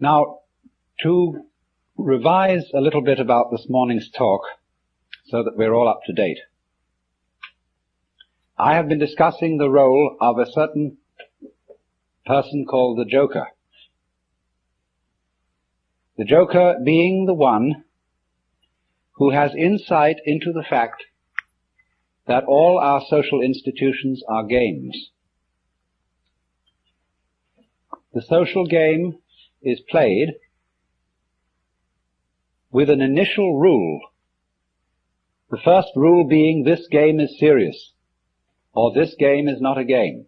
Now, to revise a little bit about this morning's talk so that we're all up to date, I have been discussing the role of a certain person called the Joker. The Joker being the one who has insight into the fact that all our social institutions are games. The social game is played with an initial rule. The first rule being, this game is serious, or this game is not a game.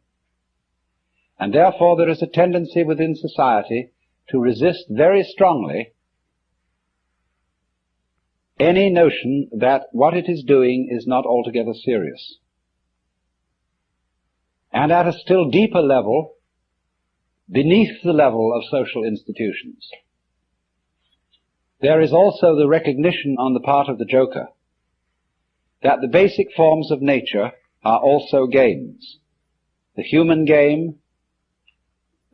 And therefore there is a tendency within society to resist very strongly any notion that what it is doing is not altogether serious. And at a still deeper level, beneath the level of social institutions, there is also the recognition on the part of the Joker that the basic forms of nature are also games. The human game,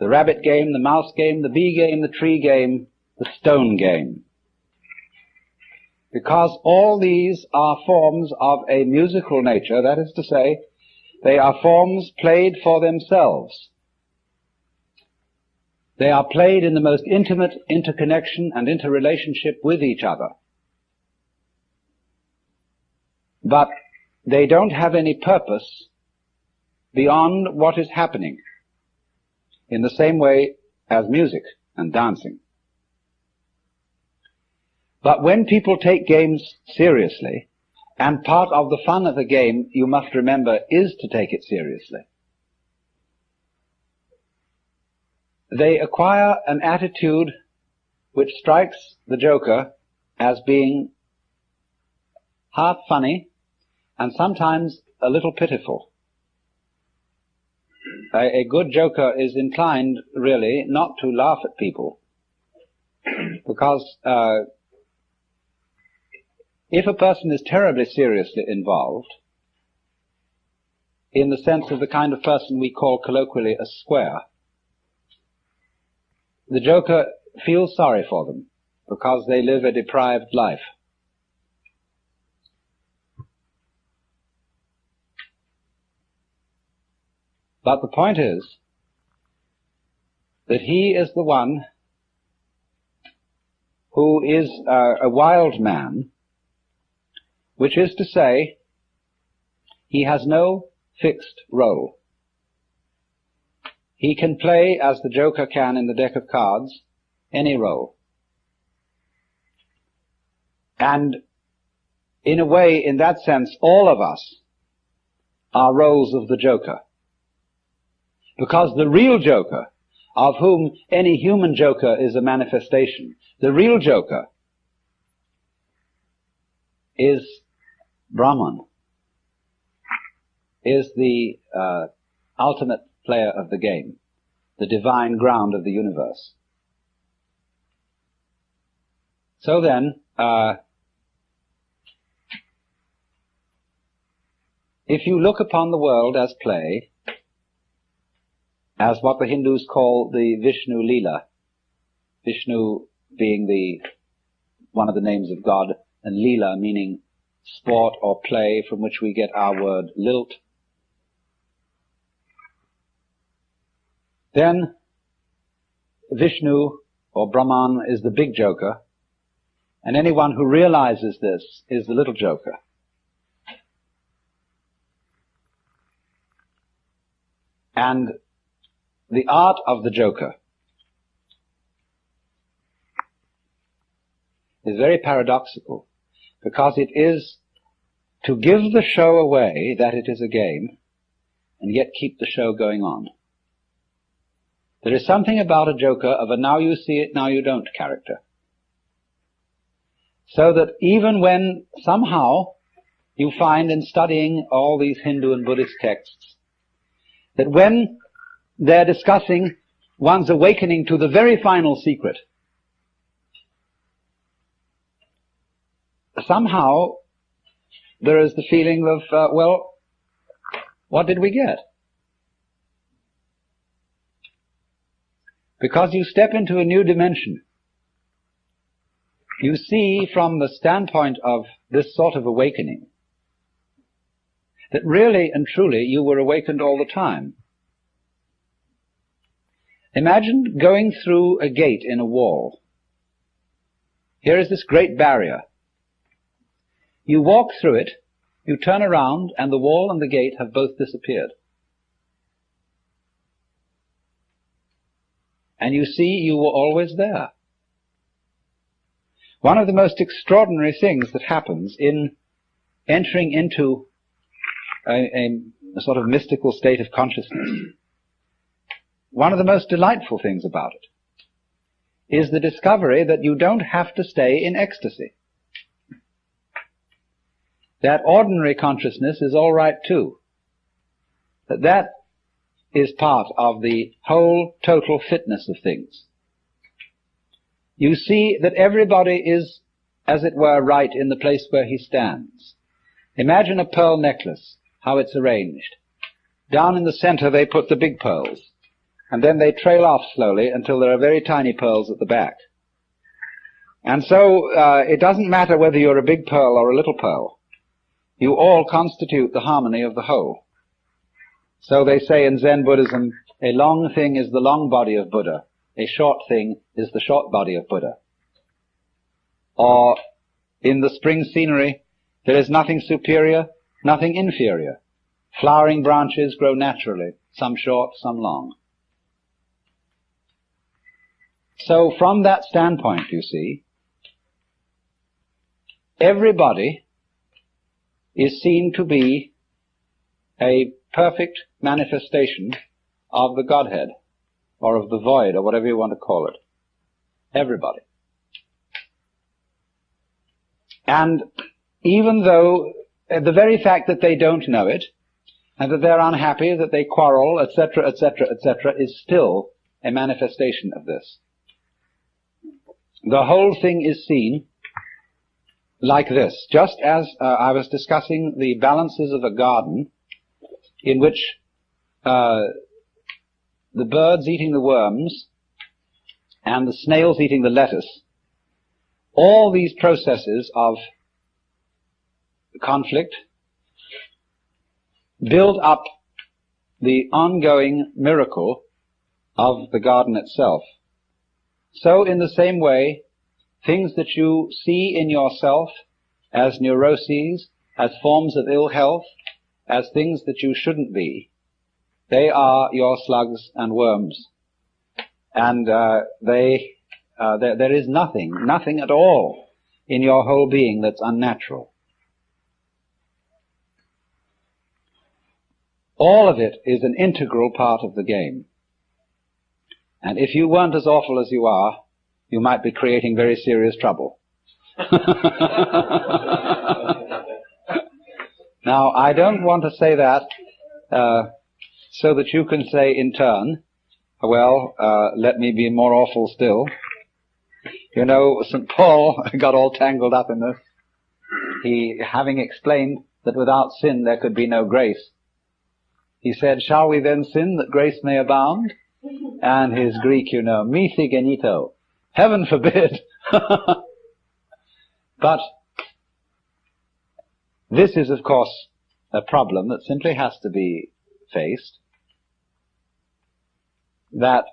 the rabbit game, the mouse game, the bee game, the tree game, the stone game. Because all these are forms of a musical nature, that is to say, they are forms played for themselves. They are played in the most intimate interconnection and interrelationship with each other. But they don't have any purpose beyond what is happening, in the same way as music and dancing. But when people take games seriously, and part of the fun of a game, you must remember, is to take it seriously, they acquire an attitude which strikes the Joker as being half funny and sometimes a little pitiful. A good Joker is inclined, really, not to laugh at people, because if a person is terribly seriously involved, in the sense of the kind of person we call colloquially a square, the Joker feels sorry for them because they live a deprived life. But the point is that he is the one who is a wild man, which is to say, he has no fixed role. He can play, as the Joker can in the deck of cards, any role. And in a way, in that sense, all of us are roles of the Joker. Because the real Joker, of whom any human Joker is a manifestation, the real Joker is Brahman, is the ultimate player of the game, the divine ground of the universe. So then, if you look upon the world as play, as what the Hindus call the Vishnu Leela, Vishnu being one of the names of God, and Leela meaning sport or play, from which we get our word lilt, then Vishnu or Brahman is the big Joker, and anyone who realizes this is the little Joker. And the art of the Joker is very paradoxical, because it is to give the show away that it is a game, and yet keep the show going on. There is something about a Joker of a now you see it, now you don't character. So that even when somehow you find in studying all these Hindu and Buddhist texts, that when they're discussing one's awakening to the very final secret, somehow there is the feeling of, well, what did we get? because you step into a new dimension. You see from the standpoint of this sort of awakening that really and truly you were awakened all the time. Imagine going through a gate in a wall. Here is this great barrier. You walk through it, you turn around, and the wall and the gate have both disappeared. And you see you were always there. One of the most extraordinary things that happens in entering into a sort of mystical state of consciousness, one of the most delightful things about it is the discovery that you don't have to stay in ecstasy. That ordinary consciousness is all right too. That is part of the whole total fitness of things. You see that everybody is, as it were, right in the place where he stands. Imagine a pearl necklace, how it's arranged. Down in the center they put the big pearls, and then they trail off slowly until there are very tiny pearls at the back. And so it doesn't matter whether you're a big pearl or a little pearl. You all constitute the harmony of the whole. So they say in Zen Buddhism, a long thing is the long body of Buddha, a short thing is the short body of Buddha. Or in the spring scenery, there is nothing superior, nothing inferior. Flowering branches grow naturally, some short, some long. So from that standpoint, you see, everybody is seen to be a perfect manifestation of the Godhead, or of the void, or whatever you want to call it. Everybody. And even though the very fact that they don't know it, and that they're unhappy, that they quarrel, etc., etc., etc., is still a manifestation of this. The whole thing is seen like this. Just as I was discussing the balances of a garden in which the birds eating the worms and the snails eating the lettuce, all these processes of conflict build up the ongoing miracle of the garden itself. So in the same way, things that you see in yourself as neuroses, as forms of ill health, as things that you shouldn't be, they are your slugs and worms. And there is nothing at all in your whole being that's unnatural. All of it is an integral part of the game. And if you weren't as awful as you are, you might be creating very serious trouble. Now, I don't want to say that so that you can say in turn, well, let me be more awful still. You know, St. Paul got all tangled up in this. He, having explained that without sin there could be no grace, he said, shall we then sin that grace may abound? And his Greek, you know, mithi genito, heaven forbid. But this is, of course, a problem that simply has to be faced, that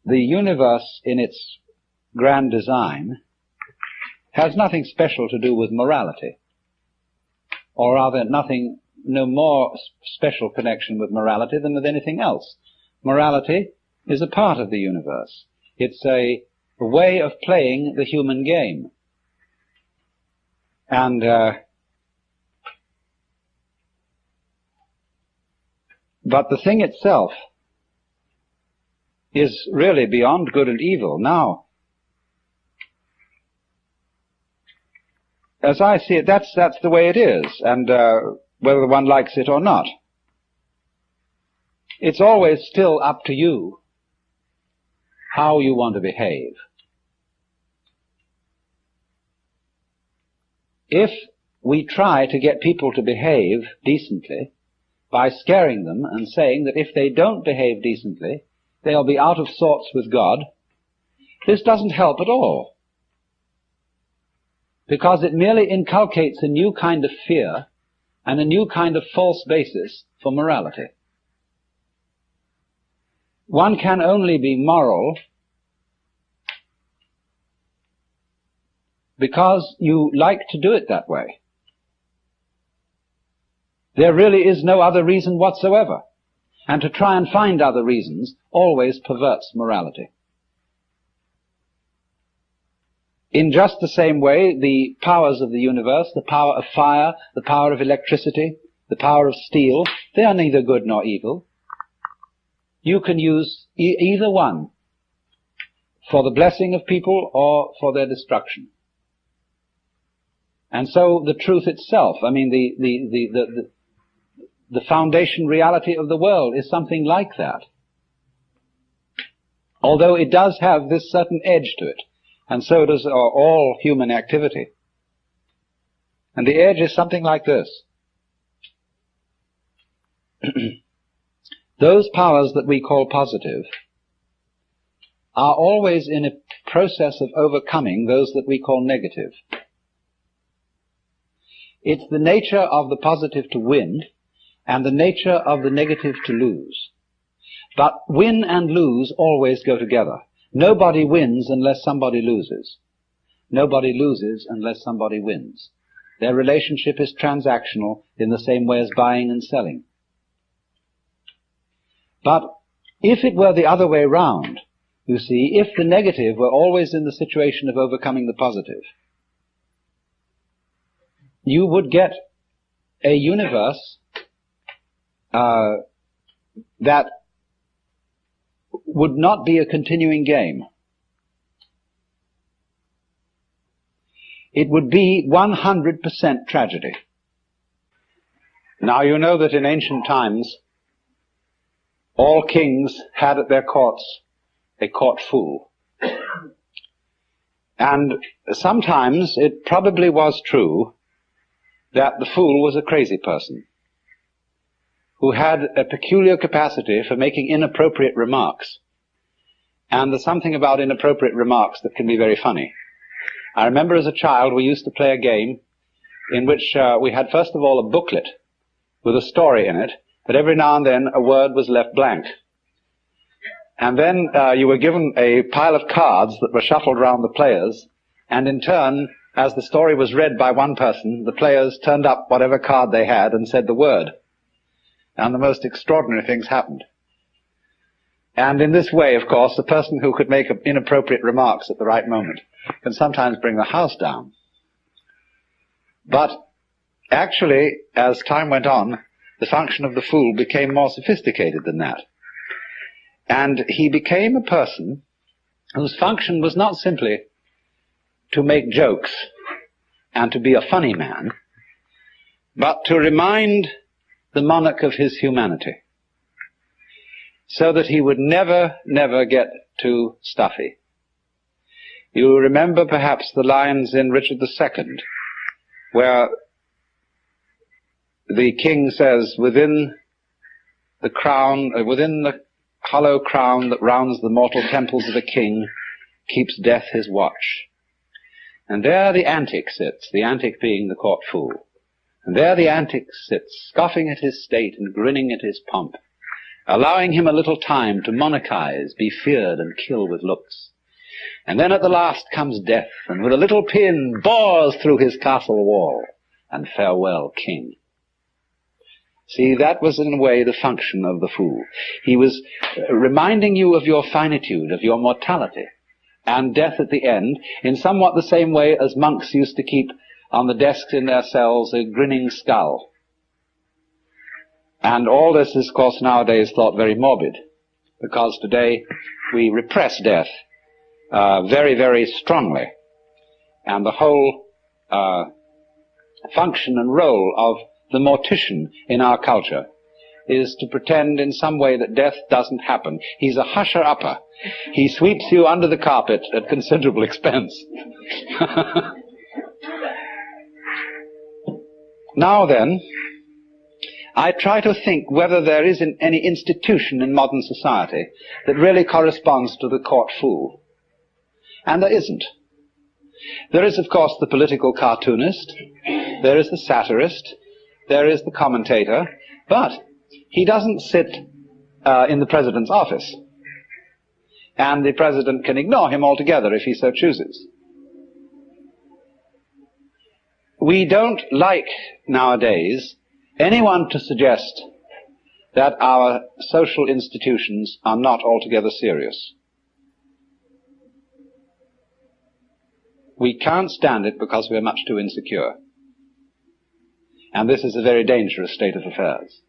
the universe in its grand design has nothing special to do with morality, or rather no more special connection with morality than with anything else. Morality is a part of the universe. It's a way of playing the human game. And but the thing itself is really beyond good and evil. Now, as I see it, that's the way it is, and whether one likes it or not, it's always still up to you how you want to behave. If we try to get people to behave decently, by scaring them and saying that if they don't behave decently, they'll be out of sorts with God, this doesn't help at all. Because it merely inculcates a new kind of fear and a new kind of false basis for morality. One can only be moral because you like to do it that way. There really is no other reason whatsoever. And to try and find other reasons always perverts morality. In just the same way, the powers of the universe, the power of fire, the power of electricity, the power of steel, they are neither good nor evil. You can use either one for the blessing of people or for their destruction. And so the truth itself, I mean, the foundation reality of the world is something like that. Although it does have this certain edge to it, and so does all human activity. And the edge is something like this. Those powers that we call positive are always in a process of overcoming those that we call negative. It's the nature of the positive to win and the nature of the negative to lose. But win and lose always go together. Nobody wins unless somebody loses. Nobody loses unless somebody wins. Their relationship is transactional in the same way as buying and selling. But if it were the other way round, you see, if the negative were always in the situation of overcoming the positive, you would get a universe that would not be a continuing game. It would be 100% tragedy. Now you know that in ancient times all kings had at their courts a court fool. And sometimes it probably was true that the fool was a crazy person who had a peculiar capacity for making inappropriate remarks. And there's something about inappropriate remarks that can be very funny. I remember as a child we used to play a game in which we had first of all a booklet with a story in it, but every now and then a word was left blank. And then you were given a pile of cards that were shuffled around the players, and in turn, as the story was read by one person, the players turned up whatever card they had and said the word. And the most extraordinary things happened. And in this way, of course, the person who could make inappropriate remarks at the right moment can sometimes bring the house down. But actually, as time went on, the function of the fool became more sophisticated than that. And he became a person whose function was not simply to make jokes and to be a funny man, but to remind the monarch of his humanity, so that he would never, never get too stuffy. You remember perhaps the lines in Richard II, where the king says, within the hollow crown that rounds the mortal temples of a king, keeps death his watch. And there the antic sits, the antic being the court fool. And there the antic sits, scoffing at his state and grinning at his pomp, allowing him a little time to monarchize, be feared and kill with looks. And then at the last comes death, and with a little pin bores through his castle wall, and farewell, king. See, that was in a way the function of the fool. He was reminding you of your finitude, of your mortality, and death at the end, in somewhat the same way as monks used to keep on the desks in their cells a grinning skull. And all this is, of course, nowadays thought very morbid, because today we repress death very, very strongly. And the whole function and role of the mortician in our culture is to pretend in some way that death doesn't happen. He's a husher-upper. He sweeps you under the carpet at considerable expense. Now then, I try to think whether there is any institution in modern society that really corresponds to the court fool. And there isn't. There is, of course, the political cartoonist, there is the satirist, there is the commentator, but he doesn't sit in the president's office. And the president can ignore him altogether if he so chooses. We don't like, nowadays, anyone to suggest that our social institutions are not altogether serious. We can't stand it because we are much too insecure. And this is a very dangerous state of affairs.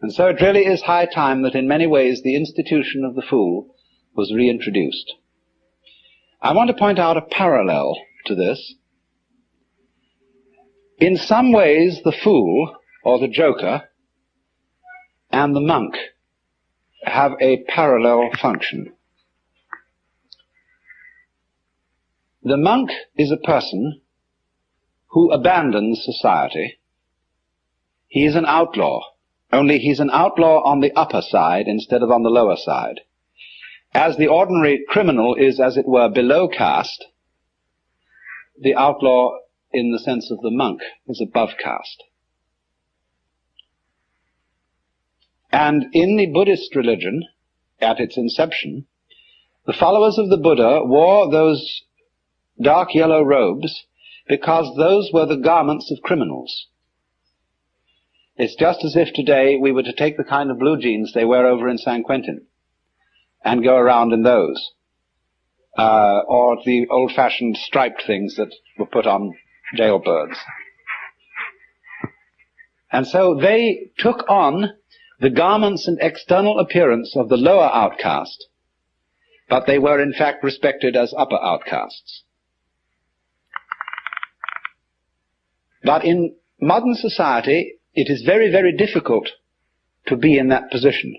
And so it really is high time that in many ways the institution of the fool was reintroduced. I want to point out a parallel to this. In some ways, the fool, or the joker, and the monk have a parallel function. The monk is a person who abandons society. He is an outlaw, only he's an outlaw on the upper side instead of on the lower side. As the ordinary criminal is, as it were, below caste, the outlaw, in the sense of the monk, is above caste. And in the Buddhist religion, at its inception, the followers of the Buddha wore those dark yellow robes because those were the garments of criminals. It's just as if today we were to take the kind of blue jeans they wear over in San Quentin and go around in those, or the old-fashioned striped things that were put on jailbirds. And so they took on the garments and external appearance of the lower outcast, but they were in fact respected as upper outcasts. But in modern society, it is very, very difficult to be in that position.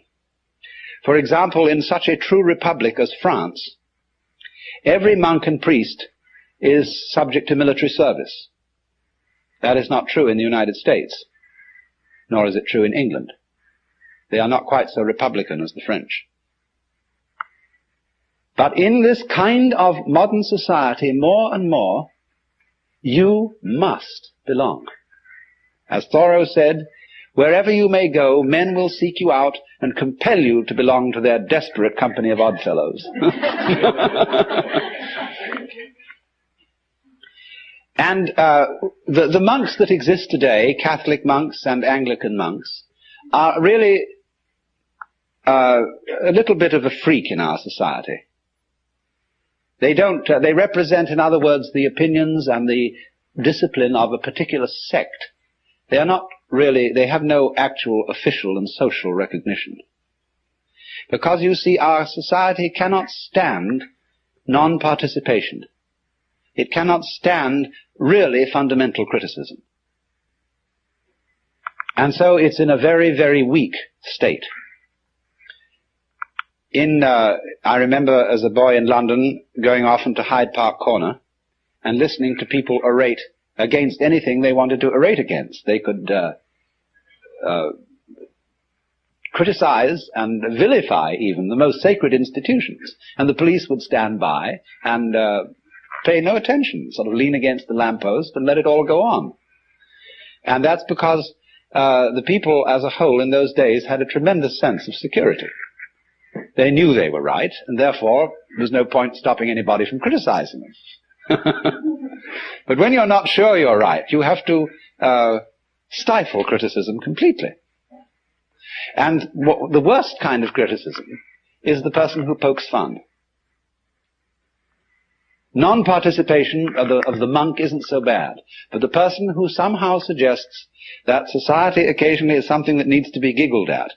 For example, in such a true republic as France, every monk and priest is subject to military service. That is not true in the United States, nor is it true in England. They are not quite so republican as the French. But in this kind of modern society, more and more, you must belong. As Thoreau said, wherever you may go, men will seek you out and compel you to belong to their desperate company of oddfellows. And the monks that exist today, Catholic monks and Anglican monks, are really a little bit of a freak in our society. They represent, in other words, the opinions and the discipline of a particular sect. They are not really, they have no actual official and social recognition. Because, you see, our society cannot stand non-participation. It cannot stand really fundamental criticism. And so it's in a very, very weak state. I remember as a boy in London going often to Hyde Park Corner and listening to people orate against anything they wanted to orate against. They could criticize and vilify even the most sacred institutions, and the police would stand by and pay no attention, sort of lean against the lamppost and let it all go on. And that's because the people as a whole in those days had a tremendous sense of security. They knew they were right, and therefore there was no point stopping anybody from criticizing them. But when you're not sure you're right, you have to stifle criticism completely. And the worst kind of criticism is the person who pokes fun. Non-participation of the monk isn't so bad, but the person who somehow suggests that society occasionally is something that needs to be giggled at.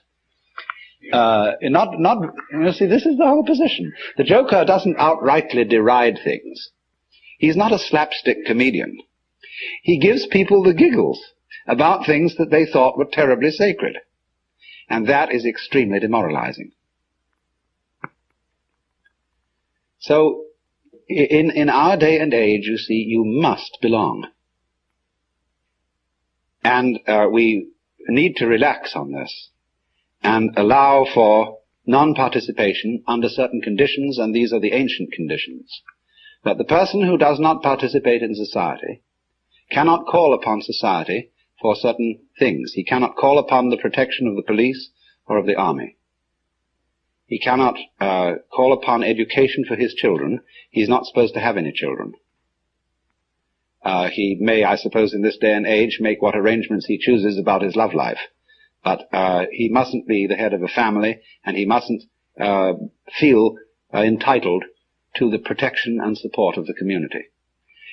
You see, this is the whole position. The joker doesn't outrightly deride things. He's not a slapstick comedian. He gives people the giggles about things that they thought were terribly sacred. And that is extremely demoralizing. So, in our day and age, you see, you must belong. And we need to relax on this and allow for non-participation under certain conditions, and these are the ancient conditions. That the person who does not participate in society cannot call upon society for certain things. He cannot call upon the protection of the police or of the army. He cannot call upon education for his children. He's not supposed to have any children. He may, I suppose, in this day and age, make what arrangements he chooses about his love life. But he mustn't be the head of a family, and he mustn't feel entitled to the protection and support of the community.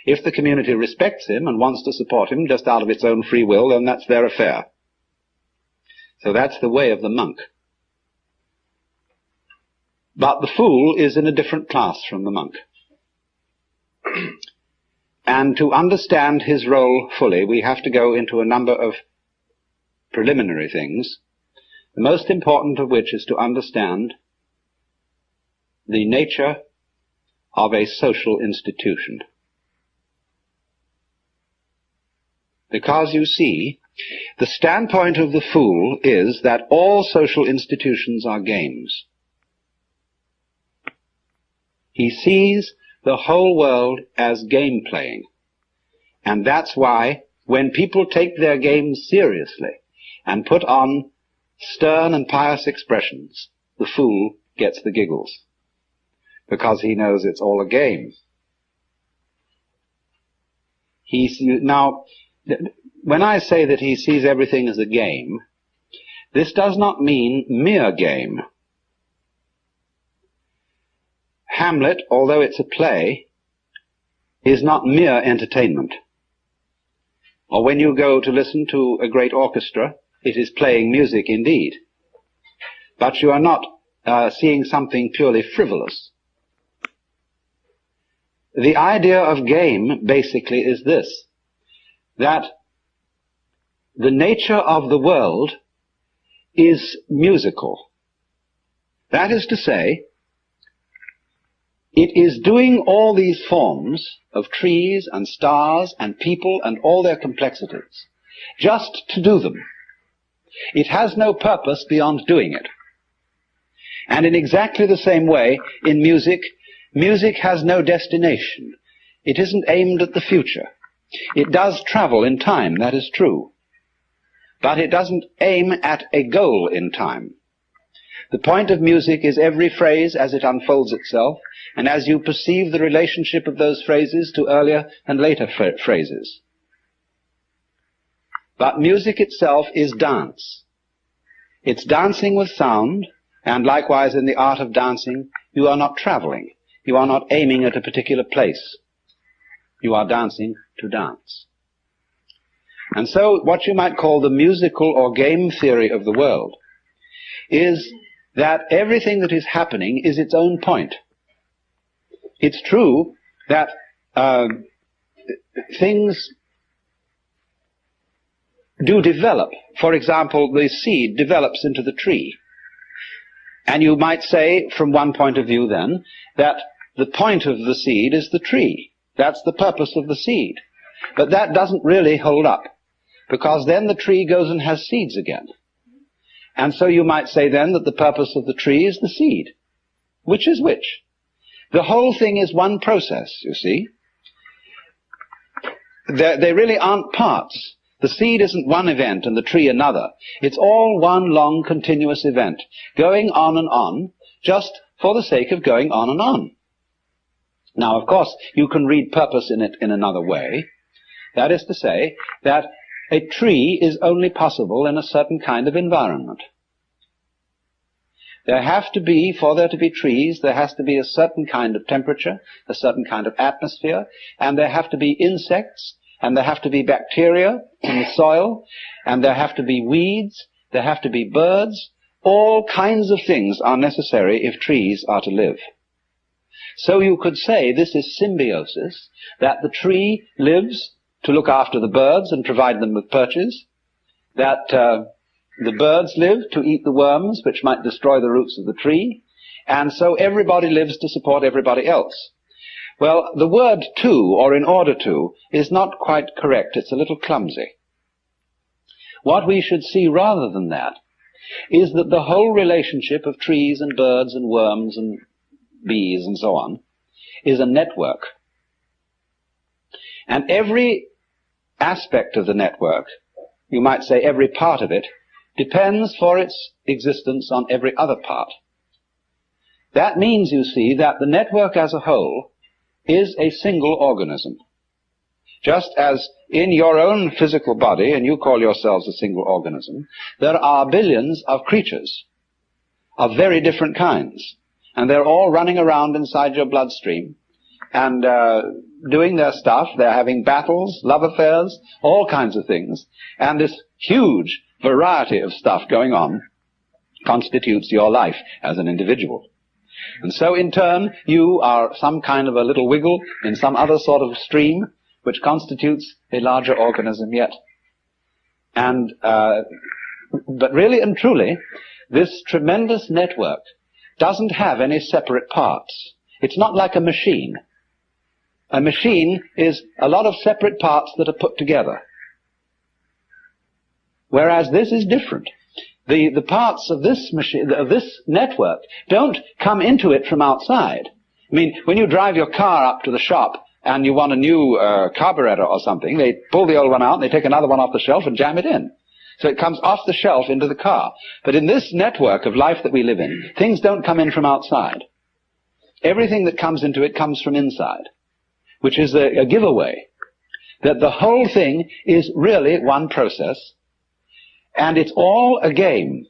If the community respects him and wants to support him just out of its own free will, then that's their affair. So that's the way of the monk. But the fool is in a different class from the monk. And to understand his role fully, we have to go into a number of preliminary things, the most important of which is to understand the nature of a social institution. Because, you see, the standpoint of the fool is that all social institutions are games. He sees the whole world as game playing. And that's why when people take their games seriously and put on stern and pious expressions, the fool gets the giggles, because he knows it's all a game. Now, when I say that he sees everything as a game, this does not mean mere game. Hamlet, although it's a play, is not mere entertainment. Or when you go to listen to a great orchestra, it is playing music indeed. But you are not seeing something purely frivolous. The idea of game basically is this, that the nature of the world is musical. That is to say, it is doing all these forms of trees and stars and people and all their complexities just to do them. It has no purpose beyond doing it. And in exactly the same way, in music, music has no destination. It isn't aimed at the future. It does travel in time, that is true. But it doesn't aim at a goal in time. The point of music is every phrase as it unfolds itself, and as you perceive the relationship of those phrases to earlier and later phrases. But music itself is dance. It's dancing with sound, and likewise in the art of dancing, you are not traveling. You are not aiming at a particular place. You are dancing to dance. And so what you might call the musical or game theory of the world is that everything that is happening is its own point. It's true that things do develop. For example, the seed develops into the tree. And you might say, from one point of view then, that the point of the seed is the tree. That's the purpose of the seed. But that doesn't really hold up, because then the tree goes and has seeds again. And so you might say then that the purpose of the tree is the seed. Which is which? The whole thing is one process, you see. They really aren't parts. The seed isn't one event and the tree another. It's all one long continuous event, going on and on, just for the sake of going on and on. Now, of course, you can read purpose in it in another way. That is to say that a tree is only possible in a certain kind of environment. There have to be, for there to be trees, there has to be a certain kind of temperature, a certain kind of atmosphere, and there have to be insects, and there have to be bacteria in the soil, and there have to be weeds, there have to be birds. All kinds of things are necessary if trees are to live. So you could say this is symbiosis, that the tree lives to look after the birds and provide them with perches, that the birds live to eat the worms which might destroy the roots of the tree, and so everybody lives to support everybody else. Well, the word to, or in order to, is not quite correct. It's a little clumsy. What we should see rather than that is that the whole relationship of trees and birds and worms and bees and so on is a network. And every aspect of the network, you might say every part of it, depends for its existence on every other part. That means, you see, that the network as a whole is a single organism. Just as in your own physical body, and you call yourselves a single organism, there are billions of creatures of very different kinds, and they're all running around inside your bloodstream and doing their stuff. They're having battles, love affairs, all kinds of things, and this huge variety of stuff going on constitutes your life as an individual. And so in turn you are some kind of a little wiggle in some other sort of stream which constitutes a larger organism yet. And but really and truly, this tremendous network doesn't have any separate parts. It's not like a machine. A machine is a lot of separate parts that are put together. Whereas this is different. The parts of this machine, of this network, don't come into it from outside. I mean, when you drive your car up to the shop and you want a new carburetor or something, they pull the old one out and they take another one off the shelf and jam it in. So it comes off the shelf into the car. But in this network of life that we live in, things don't come in from outside. Everything that comes into it comes from inside, which is a giveaway that the whole thing is really one process, and it's all a game,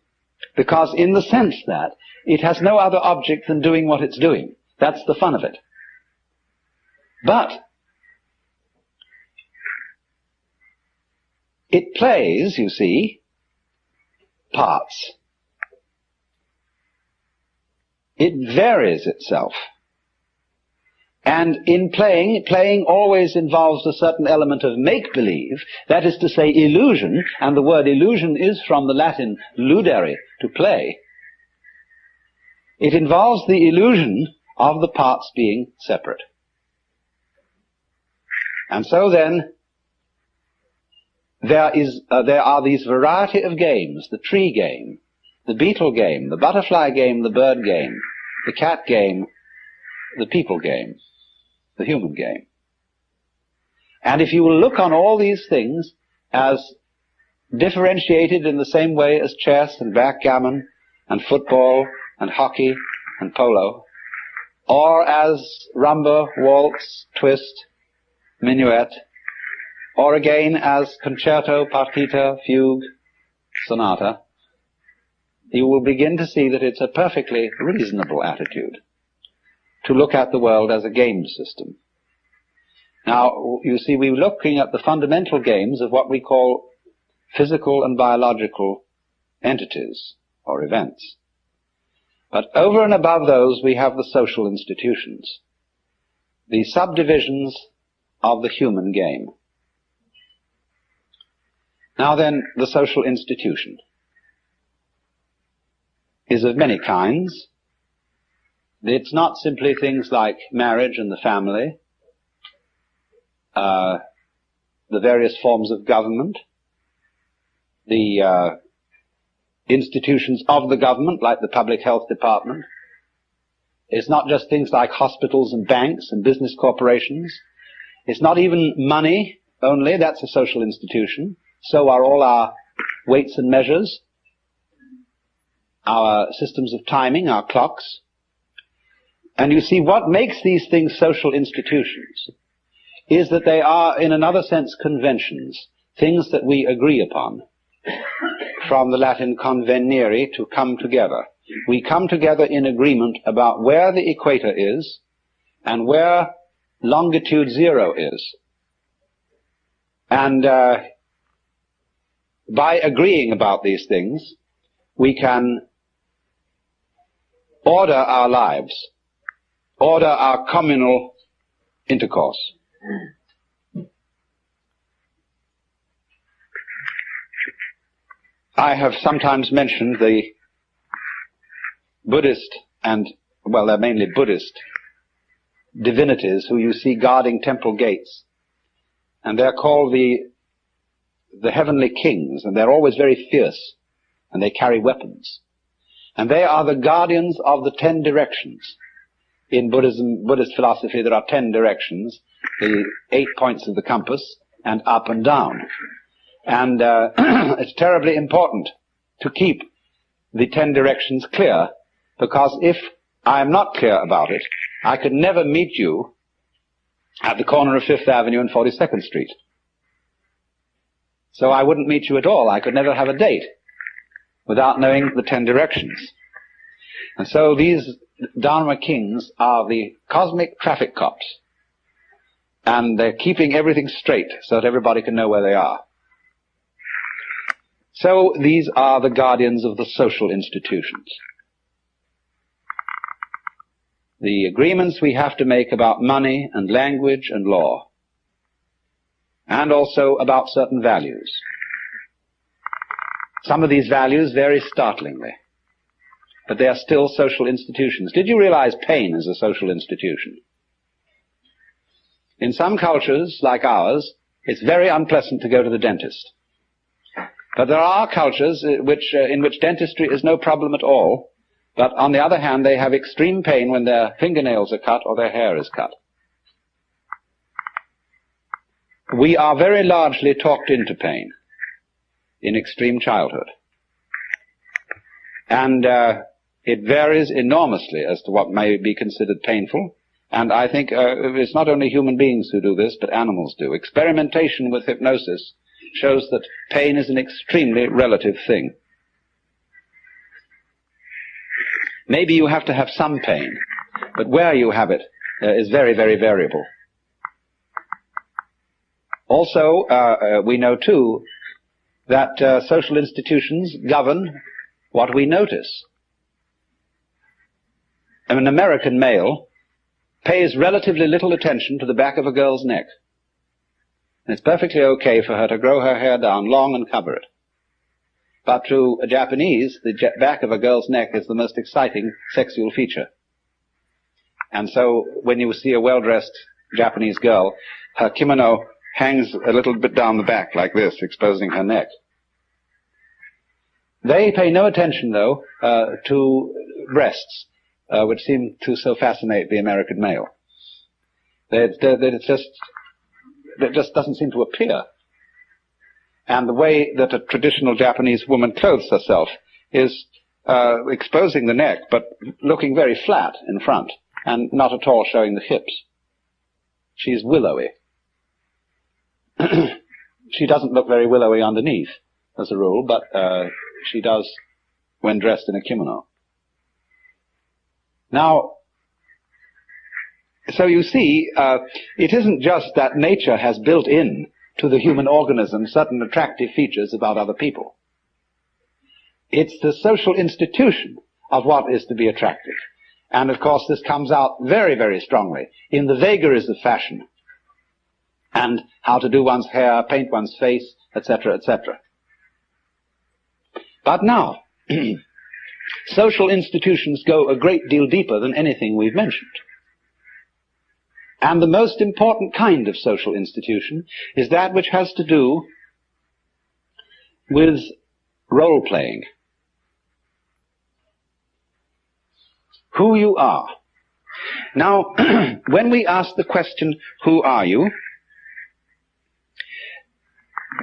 because in the sense that it has no other object than doing what it's doing. That's the fun of it. But it plays, you see, parts. It varies itself. And in playing always involves a certain element of make-believe, that is to say illusion, and the word illusion is from the Latin ludere, to play. It involves the illusion of the parts being separate. And so then, there are these variety of games: the tree game, the beetle game, the butterfly game, the bird game, the cat game, the people game, the human game. And if you will look on all these things as differentiated in the same way as chess and backgammon and football and hockey and polo, or as rumba, waltz, twist, minuet, or again as concerto, partita, fugue, sonata, you will begin to see that it's a perfectly reasonable attitude to look at the world as a game system. Now, you see, we're looking at the fundamental games of what we call physical and biological entities or events. But over and above those, we have the social institutions, the subdivisions of the human game. Now then, the social institution is of many kinds. It's not simply things like marriage and the family, the various forms of government, the institutions of the government, like the public health department. It's not just things like hospitals and banks and business corporations. It's not even money only. That's a social institution. So are all our weights and measures, our systems of timing, our clocks. And you see, what makes these things social institutions is that they are, in another sense, conventions, things that we agree upon. From the Latin convenire, to come together. We come together in agreement about where the equator is and where longitude 0 is. And by agreeing about these things, we can order our lives, order our communal intercourse. I have sometimes mentioned the Buddhist and, well, they're mainly Buddhist divinities who you see guarding temple gates. And they're called the the heavenly kings, and they're always very fierce, and they carry weapons. And they are the guardians of the 10 directions. In Buddhist philosophy, there are 10 directions, the 8 points of the compass, and up and down. And it's terribly important to keep the 10 directions clear, because if I am not clear about it, I could never meet you at the corner of 5th Avenue and 42nd Street. So I wouldn't meet you at all. I could never have a date without knowing the 10 directions. And so these Dharma kings are the cosmic traffic cops. And they're keeping everything straight so that everybody can know where they are. So these are the guardians of the social institutions. The agreements we have to make about money and language and law, and also about certain values. Some of these values vary startlingly, but they are still social institutions. Did you realize pain is a social institution? In some cultures, like ours, it's very unpleasant to go to the dentist. But there are cultures in which dentistry is no problem at all, but on the other hand, they have extreme pain when their fingernails are cut or their hair is cut. We are very largely talked into pain in extreme childhood. And it varies enormously as to what may be considered painful. And I think it's not only human beings who do this, but animals do. Experimentation with hypnosis shows that pain is an extremely relative thing. Maybe you have to have some pain, but where you have it is very, very variable. Also, we know too that social institutions govern what we notice. An American male pays relatively little attention to the back of a girl's neck. And it's perfectly okay for her to grow her hair down long and cover it. But to a Japanese, the back of a girl's neck is the most exciting sexual feature. And so when you see a well-dressed Japanese girl, her kimono hangs a little bit down the back like this, exposing her neck. They pay no attention, though, to breasts, which seem to so fascinate the American male. It just doesn't seem to appear. And the way that a traditional Japanese woman clothes herself is exposing the neck, but looking very flat in front, and not at all showing the hips. She's willowy. She doesn't look very willowy underneath, as a rule, but she does when dressed in a kimono. Now, so you see, it isn't just that nature has built in to the human organism certain attractive features about other people. It's the social institution of what is to be attractive. And of course this comes out very, very strongly in the vagaries of fashion, and how to do one's hair, paint one's face, etc., etc. But now, social institutions go a great deal deeper than anything we've mentioned. And the most important kind of social institution is that which has to do with role-playing. Who you are. Now, when we ask the question, who are you?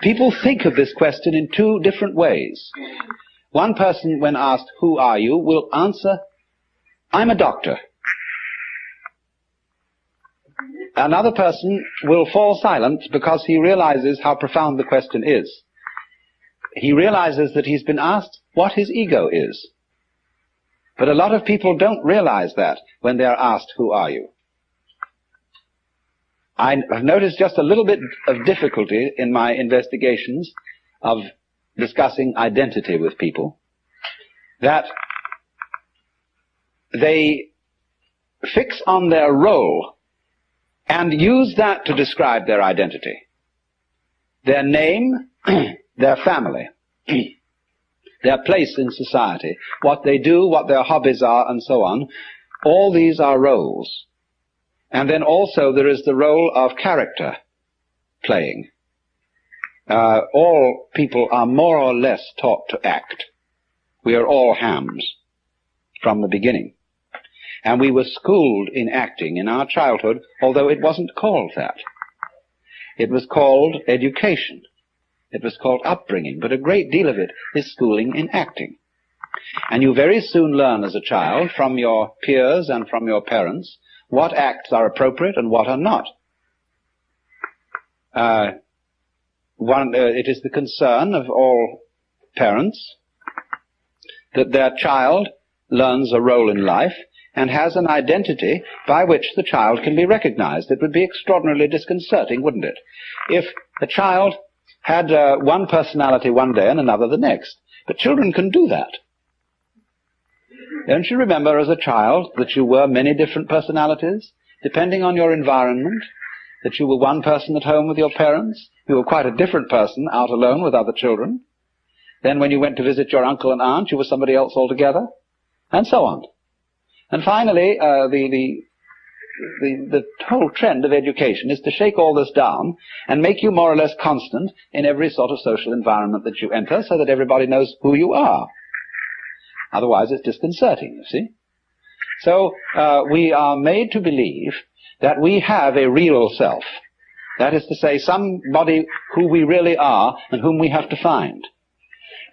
People think of this question in two different ways. One person, when asked, who are you, will answer, I'm a doctor. Another person will fall silent because he realizes how profound the question is. He realizes that he's been asked what his ego is. But a lot of people don't realize that when they are asked, who are you? I have noticed just a little bit of difficulty in my investigations of discussing identity with people, that they fix on their role and use that to describe their identity. Their name, their family, their place in society, what they do, what their hobbies are, and so on. All these are roles. And then also there is the role of character playing. all people are more or less taught to act. We are all hams from the beginning. And we were schooled in acting in our childhood, although it wasn't called that. It was called education. It was called upbringing, but a great deal of it is schooling in acting. And you very soon learn as a child from your peers and from your parents what acts are appropriate and what are not. It is the concern of all parents that their child learns a role in life and has an identity by which the child can be recognized. It would be extraordinarily disconcerting, wouldn't it, if a child had one personality one day and another the next. But children can do that. Don't you remember as a child that you were many different personalities, depending on your environment, that you were one person at home with your parents, you were quite a different person out alone with other children. Then when you went to visit your uncle and aunt, you were somebody else altogether, and so on. And finally, the whole trend of education is to shake all this down and make you more or less constant in every sort of social environment that you enter, so that everybody knows who you are. Otherwise it's disconcerting, you see. So we are made to believe that we have a real self. That is to say, somebody who we really are and whom we have to find.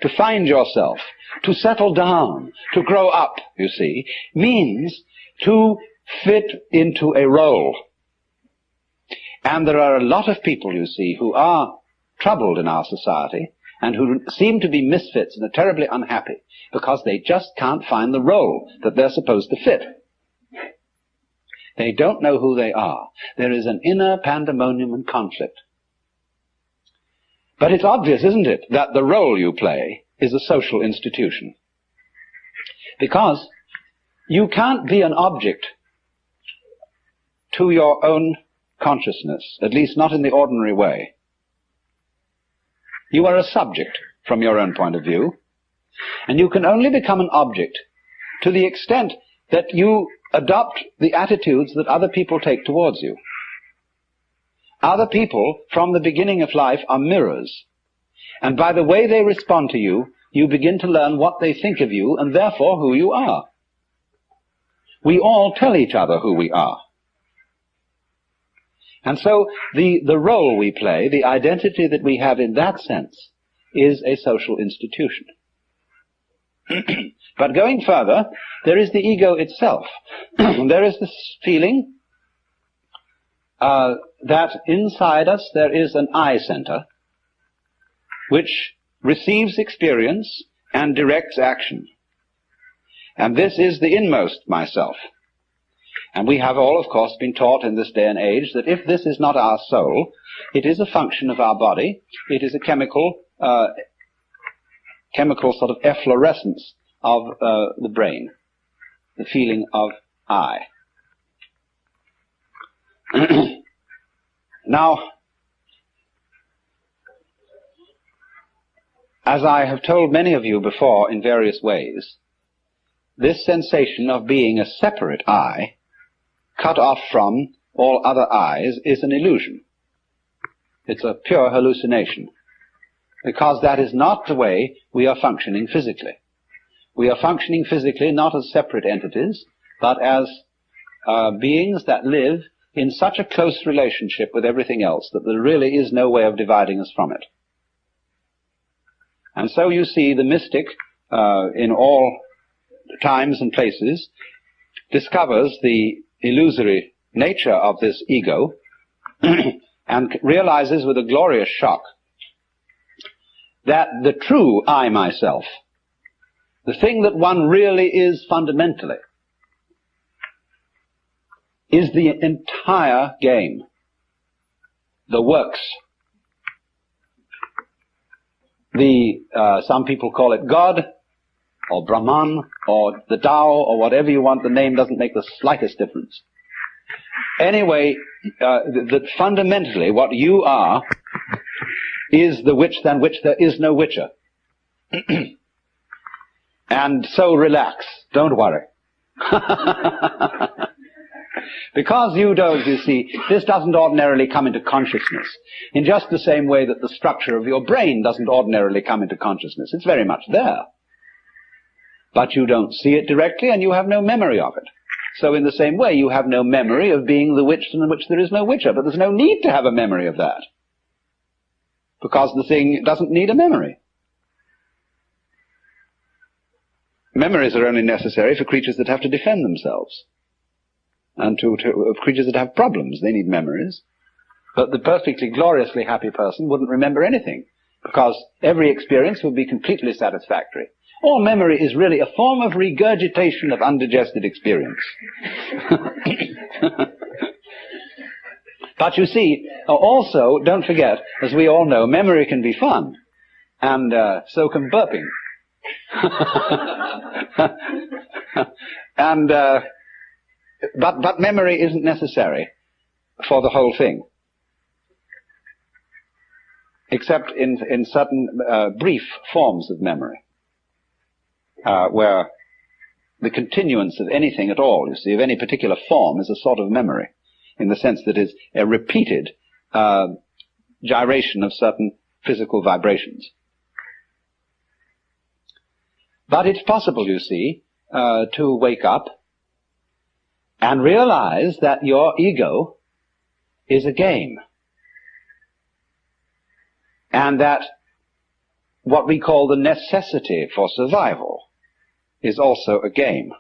To find yourself, to settle down, to grow up, you see, means to fit into a role. And there are a lot of people, you see, who are troubled in our society and who seem to be misfits and are terribly unhappy because they just can't find the role that they're supposed to fit. They don't know who they are. There is an inner pandemonium and conflict. But it's obvious, isn't it, that the role you play is a social institution. Because you can't be an object to your own consciousness, at least not in the ordinary way. You are a subject from your own point of view, and you can only become an object to the extent that you adopt the attitudes that other people take towards you. Other people, from the beginning of life, are mirrors, and by the way they respond to you, you begin to learn what they think of you, and therefore who you are. We all tell each other who we are. And so the role we play, the identity that we have in that sense, is a social institution. But going further, there is the ego itself. There is this feeling that inside us there is an I center which receives experience and directs action. And this is the inmost myself. And we have all, of course, been taught in this day and age that if this is not our soul, it is a function of our body, it is a chemical sort of efflorescence of the brain, the feeling of I. Now, as I have told many of you before in various ways, this sensation of being a separate I, cut off from all other I's, is an illusion. It's a pure hallucination, because that is not the way we are functioning physically. We are functioning physically not as separate entities, but as beings that live in such a close relationship with everything else that there really is no way of dividing us from it. And so you see the mystic in all times and places discovers the illusory nature of this ego and realizes with a glorious shock that the true I myself, the thing that one really is fundamentally, is the entire game, the works. Some people call it God, or Brahman, or the Tao, or whatever you want. The name doesn't make the slightest difference. Anyway, that fundamentally what you are is the which than which there is no whicher. And so relax, don't worry. Because you don't, you see, this doesn't ordinarily come into consciousness in just the same way that the structure of your brain doesn't ordinarily come into consciousness. It's very much there. But you don't see it directly, and you have no memory of it. So in the same way, you have no memory of being the witch in which there is no witcher. But there's no need to have a memory of that, because the thing doesn't need a memory. Memories are only necessary for creatures that have to defend themselves. And to creatures that have problems, they need memories. But the perfectly gloriously happy person wouldn't remember anything, because every experience would be completely satisfactory. All memory is really a form of regurgitation of undigested experience. But you see, also, don't forget, as we all know, memory can be fun, and so can burping. And but memory isn't necessary for the whole thing, except in certain brief forms of memory, where the continuance of anything at all, you see, of any particular form, is a sort of memory, in the sense that it's a repeated gyration of certain physical vibrations. But it's possible, you see, to wake up and realize that your ego is a game, and that what we call the necessity for survival is also a game.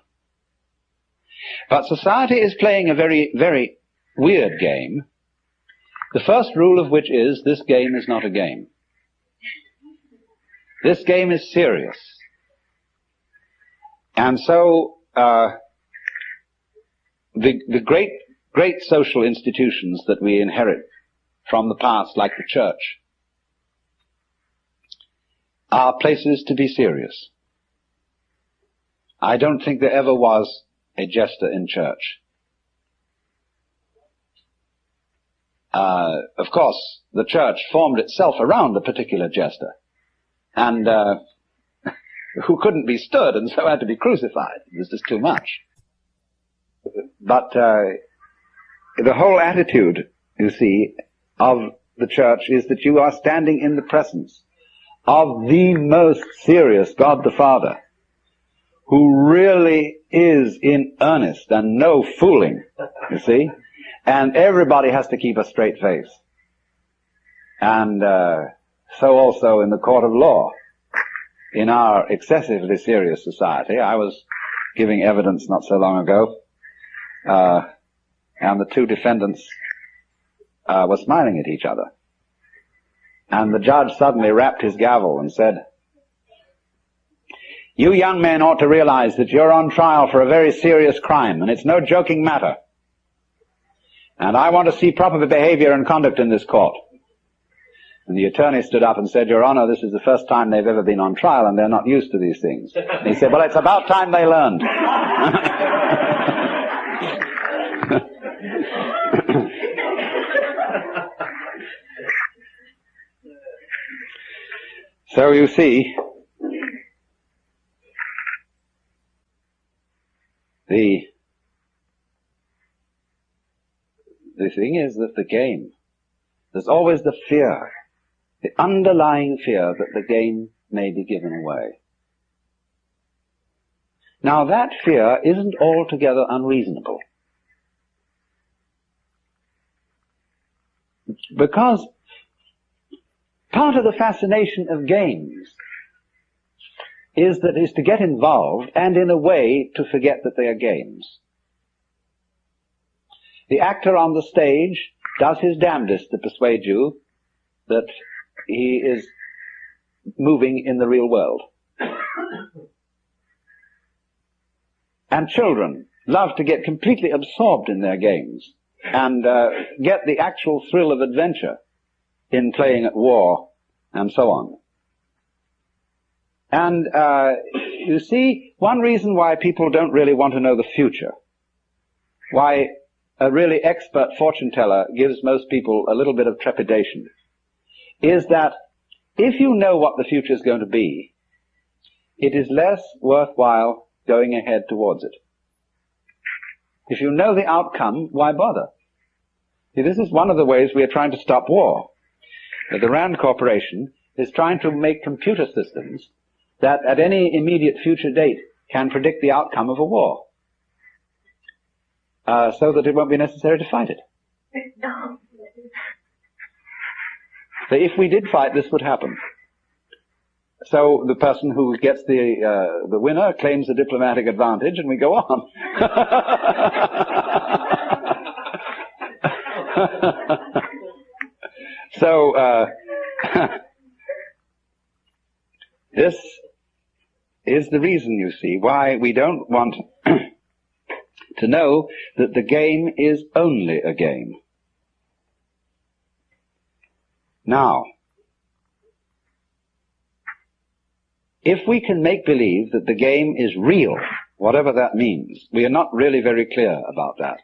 But society is playing a very, very weird game, the first rule of which is this game is not a game. This game is serious. And so the great social institutions that we inherit from the past, like the church, are places to be serious. I don't think there ever was a jester in church. Of course, the church formed itself around a particular jester, and who couldn't be stood and so had to be crucified. It was just too much. But the whole attitude, you see, of the church is that you are standing in the presence of the most serious God the Father, who really is in earnest and no fooling, you see. And everybody has to keep a straight face. And so also in the court of law. In our excessively serious society, I was giving evidence not so long ago, and the two defendants were smiling at each other. And the judge suddenly rapped his gavel and said, "You young men ought to realize that you're on trial for a very serious crime, and it's no joking matter. And I want to see proper behavior and conduct in this court." And the attorney stood up and said, "Your Honor, this is the first time they've ever been on trial, and they're not used to these things." And he said, "Well, it's about time they learned." So you see, the thing is that the game, there's always the fear, the underlying fear that the game may be given away. Now that fear isn't altogether unreasonable, because part of the fascination of games is to get involved and in a way to forget that they are games. The actor on the stage does his damnedest to persuade you that he is moving in the real world. And children love to get completely absorbed in their games and get the actual thrill of adventure in playing at war and so on. And you see, one reason why people don't really want to know the future, why a really expert fortune teller gives most people a little bit of trepidation, is that if you know what the future is going to be, it is less worthwhile going ahead towards it. If you know the outcome, why bother? See, this is one of the ways we are trying to stop war. The RAND Corporation is trying to make computer systems that at any immediate future date can predict the outcome of a war, so that it won't be necessary to fight it. So if we did fight, this would happen. So the person who gets the winner claims a diplomatic advantage, and we go on. So this is the reason, you see, why we don't want to know that the game is only a game. Now, if we can make believe that the game is real, whatever that means, we are not really very clear about that.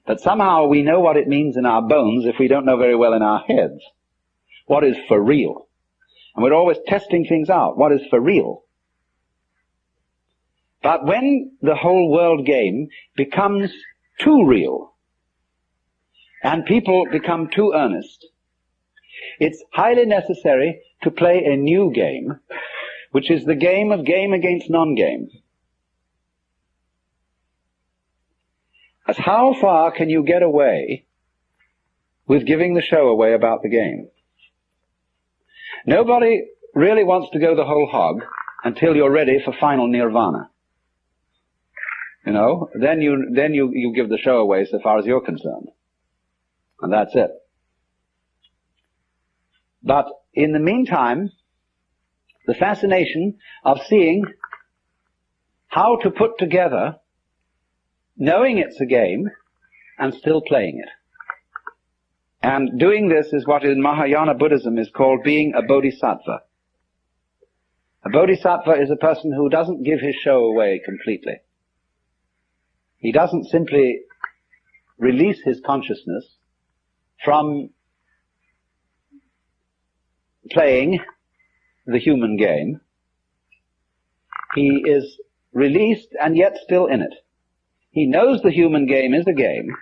But somehow we know what it means in our bones if we don't know very well in our heads. What is for real? And we're always testing things out. What is for real? But when the whole world game becomes too real, and people become too earnest, it's highly necessary to play a new game, which is the game of game against non-game. As how far can you get away with giving the show away about the game? Nobody really wants to go the whole hog until you're ready for final nirvana. You know, then you give the show away so far as you're concerned. And that's it. But in the meantime, the fascination of seeing how to put together, knowing it's a game, and still playing it. And doing this is what in Mahayana Buddhism is called being a bodhisattva. A bodhisattva is a person who doesn't give his show away completely. He doesn't simply release his consciousness from playing the human game. He is released and yet still in it. He knows the human game is a game,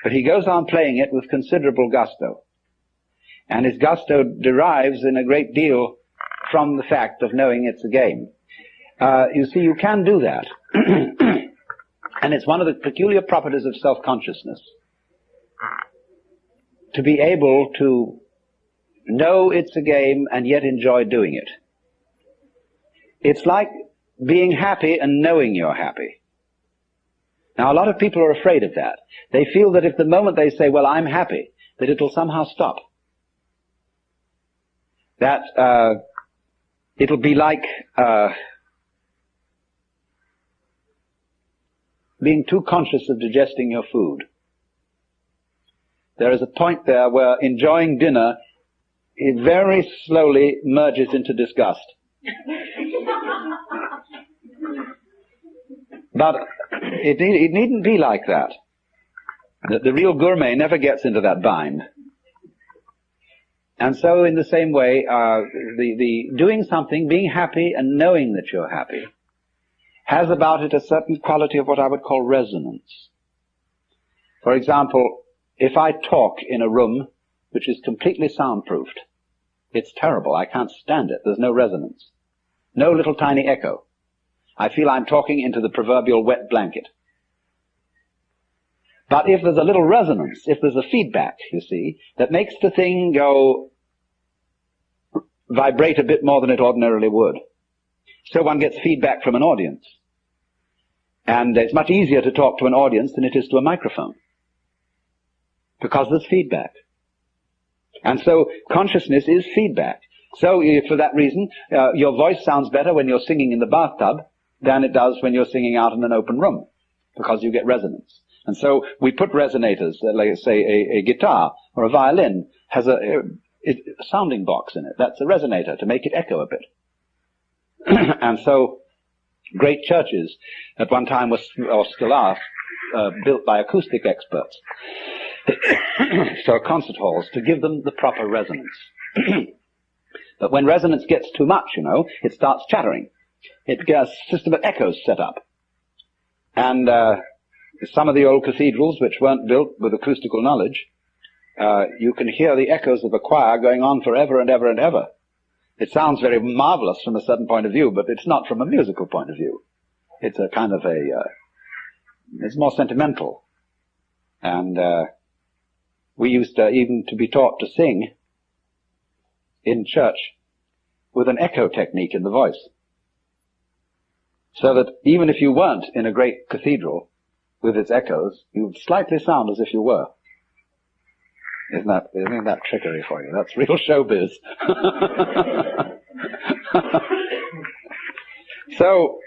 but he goes on playing it with considerable gusto. And his gusto derives in a great deal from the fact of knowing it's a game. You see, you can do that. And it's one of the peculiar properties of self-consciousness to be able to know it's a game and yet enjoy doing it. It's like being happy and knowing you're happy. Now, a lot of people are afraid of that. They feel that if the moment they say, well, I'm happy, that it'll somehow stop. That it'll be like being too conscious of digesting your food. There is a point there where enjoying dinner, it very slowly merges into disgust. But it needn't be like that. The real gourmet never gets into that bind. And so in the same way, the doing something, being happy and knowing that you're happy, has about it a certain quality of what I would call resonance. For example, if I talk in a room which is completely soundproofed, it's terrible. I can't stand it. There's no resonance. No little tiny echo. I feel I'm talking into the proverbial wet blanket. But if there's a little resonance, if there's a feedback, you see, that makes the thing go vibrate a bit more than it ordinarily would, so one gets feedback from an audience. And it's much easier to talk to an audience than it is to a microphone, because there's feedback. And so consciousness is feedback. So for that reason, your voice sounds better when you're singing in the bathtub than it does when you're singing out in an open room, because you get resonance. And so we put resonators, like say a guitar or a violin has a sounding box in it. That's a resonator to make it echo a bit. And so great churches at one time were, or still are, built by acoustic experts. So concert halls, to give them the proper resonance. But when resonance gets too much, you know, it starts chattering. It gets a system of echoes set up. And some of the old cathedrals which weren't built with acoustical knowledge, you can hear the echoes of a choir going on forever and ever and ever. It sounds very marvelous from a certain point of view, but it's not from a musical point of view. It's a kind of it's more sentimental. And we used even to be taught to sing in church with an echo technique in the voice. So that even if you weren't in a great cathedral with its echoes, you would slightly sound as if you were. Isn't that trickery for you? That's real showbiz. So,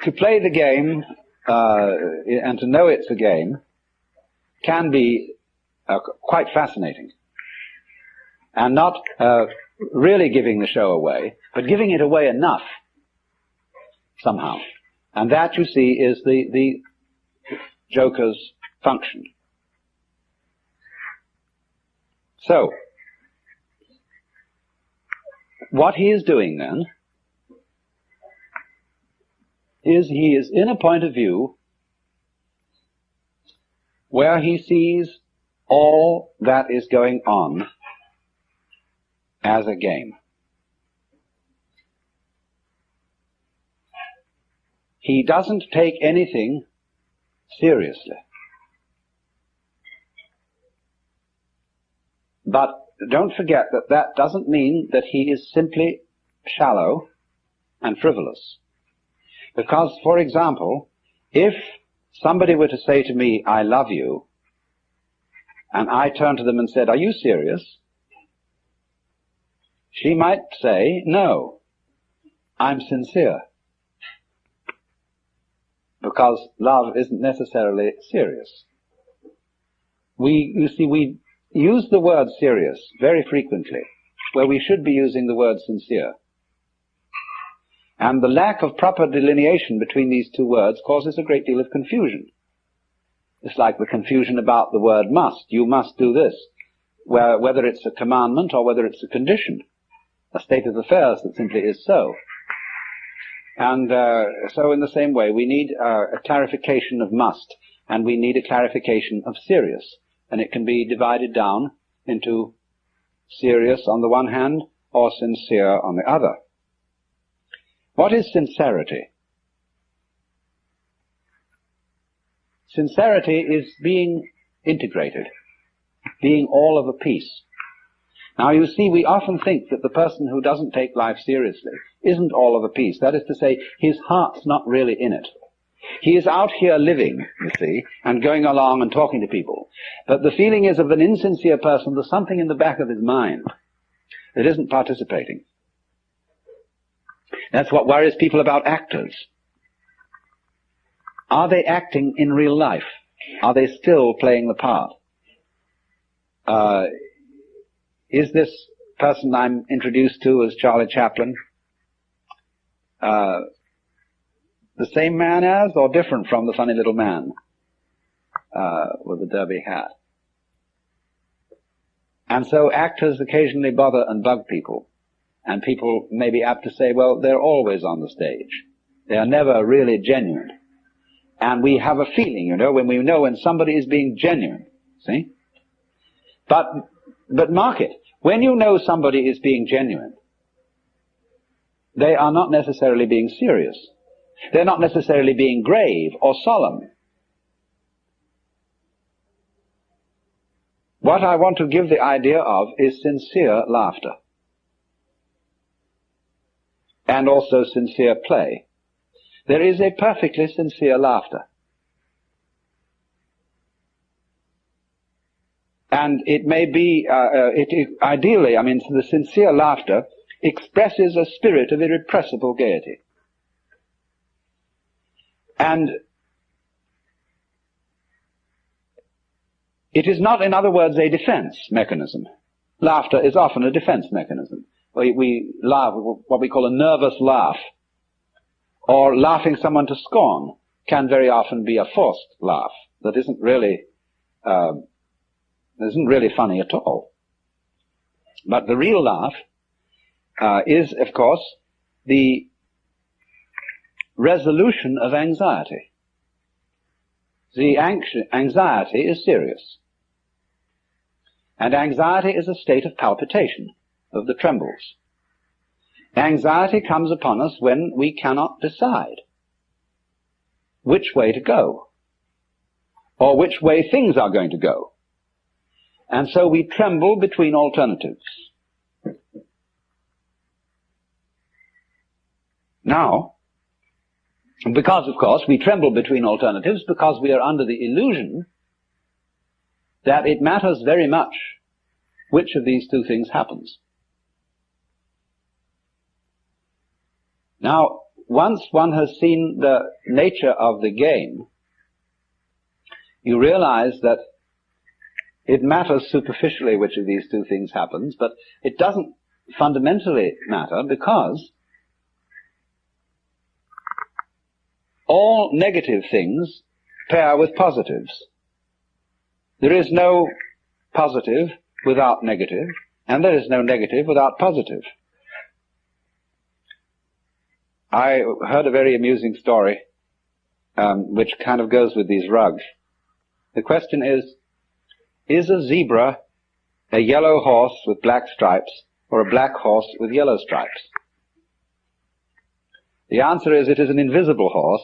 to play the game, and to know it's a game, can be quite fascinating. And not really giving the show away, but giving it away enough, somehow. And that, you see, is the joker's function. So, what he is doing then is he is in a point of view where he sees all that is going on as a game. He doesn't take anything seriously. But don't forget that that doesn't mean that he is simply shallow and frivolous. Because, for example, if somebody were to say to me, I love you, and I turned to them and said, are you serious? She might say, no, I'm sincere. Because love isn't necessarily serious. You see, we use the word serious very frequently, where we should be using the word sincere. And the lack of proper delineation between these two words causes a great deal of confusion. It's like the confusion about the word must. You must do this, whether it's a commandment or whether it's a condition, a state of affairs that simply is so. And so in the same way, we need a clarification of must, and we need a clarification of serious. And it can be divided down into serious on the one hand, or sincere on the other. What is sincerity? Sincerity is being integrated, being all of a piece. Now you see, we often think that the person who doesn't take life seriously isn't all of a piece. That is to say, his heart's not really in it. He is out here living, you see, and going along and talking to people. But the feeling is of an insincere person, there's something in the back of his mind that isn't participating. That's what worries people about actors. Are they acting in real life? Are they still playing the part? Is this person I'm introduced to as Charlie Chaplin the same man as, or different from the funny little man with the derby hat? And so actors occasionally bother and bug people, and people may be apt to say, well, they're always on the stage. They are never really genuine. And we have a feeling, when we know when somebody is being genuine, see? But mark it, when you know somebody is being genuine, they are not necessarily being serious. They're not necessarily being grave or solemn. What I want to give the idea of is sincere laughter. And also sincere play. There is a perfectly sincere laughter. And it may be, ideally, the sincere laughter expresses a spirit of irrepressible gaiety. And it is not, in other words, a defense mechanism. Laughter is often a defense mechanism. We laugh, what we call a nervous laugh, or laughing someone to scorn can very often be a forced laugh that isn't really funny at all. But the real laugh is, of course, the resolution of anxiety. The anxiety is serious. And anxiety is a state of palpitation, of the trembles. Anxiety comes upon us when we cannot decide which way to go, or which way things are going to go. And so we tremble between alternatives. Now, because, of course, we tremble between alternatives because we are under the illusion that it matters very much which of these two things happens. Now, once one has seen the nature of the game, you realize that it matters superficially which of these two things happens, but it doesn't fundamentally matter because all negative things pair with positives. There is no positive without negative, and there is no negative without positive. I heard a very amusing story, which kind of goes with these rugs. The question is a zebra a yellow horse with black stripes, or a black horse with yellow stripes? The answer is it is an invisible horse,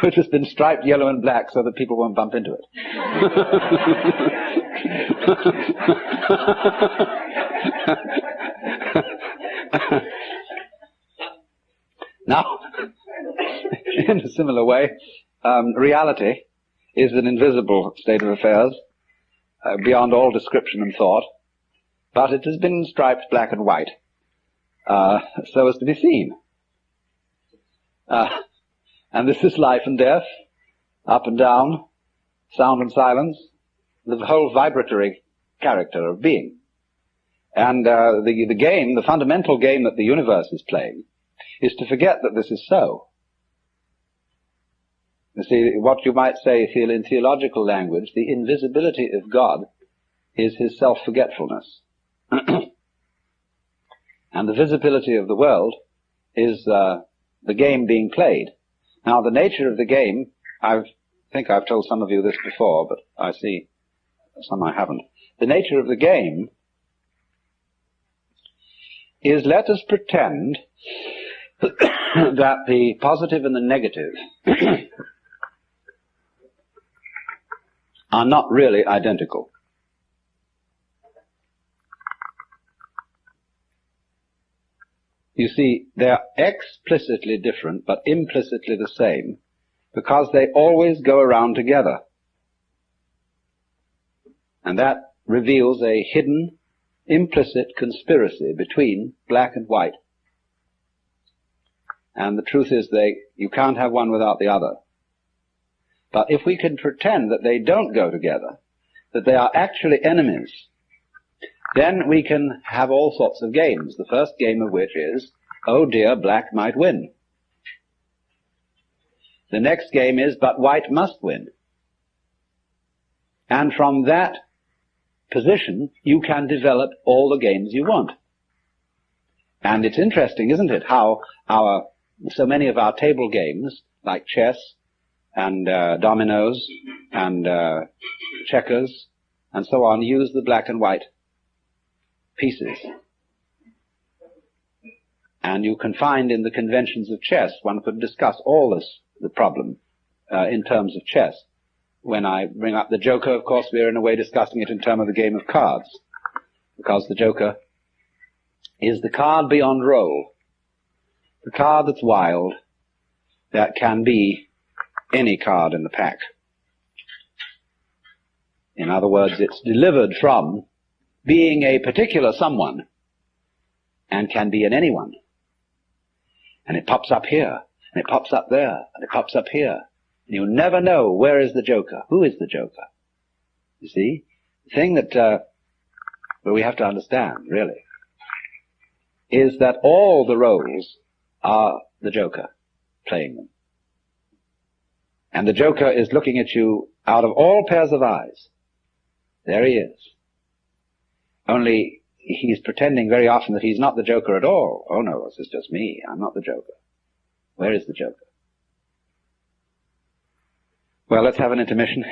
which has been striped yellow and black so that people won't bump into it. Now, in a similar way, reality is an invisible state of affairs, beyond all description and thought, but it has been striped black and white, so as to be seen. And this is life and death, up and down, sound and silence, the whole vibratory character of being. And the game, the fundamental game that the universe is playing, is to forget that this is so. You see, what you might say in theological language, the invisibility of God is his self-forgetfulness. And the visibility of the world is the game being played. Now, the nature of the game, I think I've told some of you this before, but I see some I haven't. The nature of the game is, let us pretend that the positive and the negative are not really identical. You see, they are explicitly different, but implicitly the same, because they always go around together. And that reveals a hidden, implicit conspiracy between black and white. And the truth is you can't have one without the other. But if we can pretend that they don't go together, that they are actually enemies, then we can have all sorts of games. The first game of which is, oh dear, black might win. The next game is, but white must win. And from that position, you can develop all the games you want. And it's interesting, isn't it, how so many of our table games, like chess and dominoes and checkers and so on, use the black and white pieces. And you can find in the conventions of chess, one could discuss all the problem in terms of chess. When I bring up the joker, of course, we're in a way discussing it in terms of the game of cards, because the joker is the card beyond role, the card that's wild, that can be any card in the pack. In other words, it's delivered from being a particular someone and can be in anyone. And it pops up here, and it pops up there, and it pops up here. And you never know where is the joker, who is the joker. You see? The thing that we have to understand, really, is that all the roles are the joker playing them. And the joker is looking at you out of all pairs of eyes. There he is. Only he's pretending very often that he's not the joker at all. Oh no, this is just me. I'm not the joker. Where is the joker? Well, let's have an intermission.